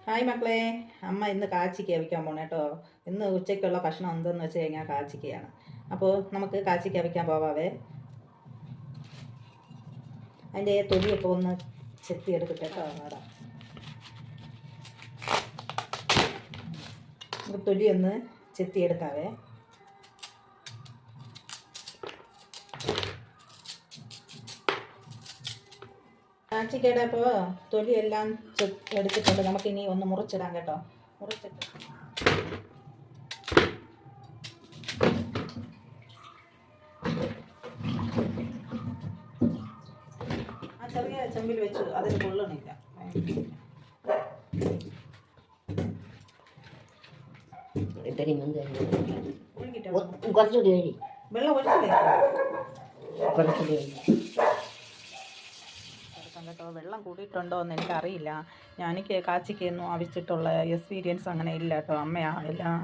Hi മക്കളെ, അമ്മ ഇന്ന് കാച്ചിക്ക വെക്കാൻ പോണേ കേട്ടോ. ഇന്ന് ഉച്ചയ്ക്കുള്ള ഭക്ഷണം എന്തെന്ന് വെച്ച് കഴിഞ്ഞാൽ കാച്ചിക്കയാണ്. അപ്പോൾ നമുക്ക് കാച്ചിക്ക വെക്കാൻ പോവാവേ. അതിൻ്റെ തൊലിയൊക്കെ ഒന്ന് ചെത്തി എടുക്കട്ടെ കേട്ടോ. അവിടെ നമുക്ക് തൊലി ഒന്ന് ചെത്തി എടുക്കാവേ. കാച്ചിക്കയുടെ ഇപ്പോൾ തൊലിയെല്ലാം എടുത്തിട്ടുണ്ട്. നമുക്കിനി ഒന്ന് മുറിച്ചിടാം കേട്ടോ. മുറിച്ചിട്ട് ആ ചെറിയ ചെമ്പിൽ വെച്ച് അതിന് കൊള്ളണില്ല. വെള്ളം ഒഴിച്ചില്ലേ കേട്ടോ. വെള്ളം കൂടിയിട്ടുണ്ടോ എന്ന് എനിക്കറിയില്ല. എനിക്ക് കാച്ചിക്കൊന്നും ആവശ്യമായിട്ടുള്ള എക്സ്പീരിയൻസ് അങ്ങനെ ഇല്ല കേട്ടോ. എല്ലാം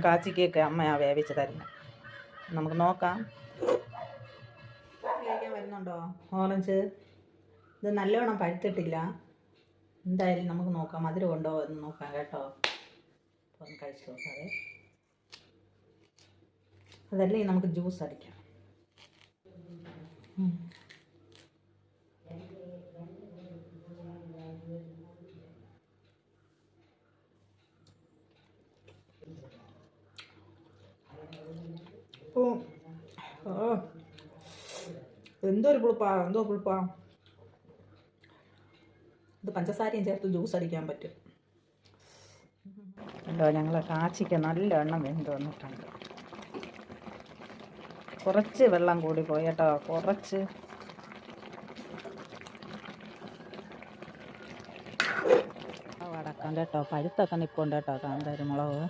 കാച്ചിക്കൊക്കെ അമ്മയാണ് വേവിച്ച് തരുന്നത്. നമുക്ക് നോക്കാം. കഴിക്കാൻ വരുന്നുണ്ടോ ഓറഞ്ച്? ഇത് നല്ലോണം പഴുത്തിട്ടില്ല. എന്തായാലും നമുക്ക് നോക്കാം, മധുരം ഉണ്ടോ എന്ന് നോക്കാം കേട്ടോ. ഒന്ന് കഴിച്ച് നോക്കാതെ. അതല്ലെങ്കിൽ നമുക്ക് ജ്യൂസ് അടിക്കാം. എന്തോ പുളിപ്പാ. ഇത് പഞ്ചസാരയും ചേർത്ത് ജ്യൂസ് അടിക്കാൻ പറ്റും കേട്ടോ. ഞങ്ങൾ കാച്ചിക്ക് നല്ല എണ്ണം വെന്ത് വന്നിട്ടുണ്ട്. കുറച്ച് വെള്ളം കൂടി പോയി കേട്ടോ. കുറച്ച് വടക്കം കേട്ടോ. പഴുത്തൊക്കെ നിൽപ്പുണ്ട് കേട്ടോ. കാന്താരി മുളക്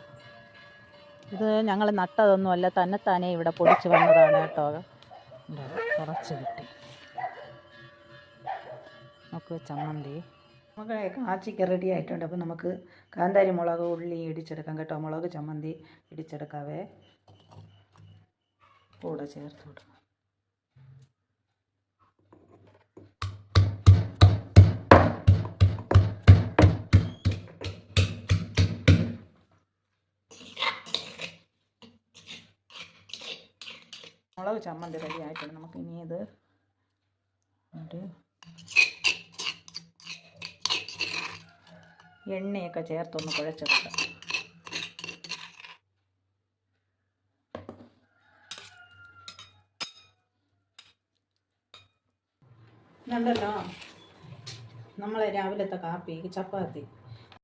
ഇത് ഞങ്ങൾ നട്ടതൊന്നുമല്ല, തന്നെത്താനെ ഇവിടെ പൊടിച്ച് വന്നതാണ് കേട്ടോ. കുറച്ച് കിട്ടി. നമുക്ക് ചമ്മന്തി നമുക്ക് കാച്ചിക്ക് റെഡി ആയിട്ടുണ്ട്. അപ്പോൾ നമുക്ക് കാന്താരി മുളക് ഉള്ളി ഇടിച്ചെടുക്കാം കേട്ടോ. മുളക് ചമ്മന്തി ഇടിച്ചെടുക്കാവേ. കൂടെ ചേർത്ത് വിടും. മുളക് ചമ്മന്തി റെഡി ആയിട്ടുണ്ട്. നമുക്ക് ഇനി ഇത് എണ്ണയൊക്കെ ചേർത്തൊന്ന് കുഴച്ചെടുക്കാം. ഇതുണ്ടല്ലോ നമ്മളെ രാവിലത്തെ കാപ്പി ചപ്പാത്തി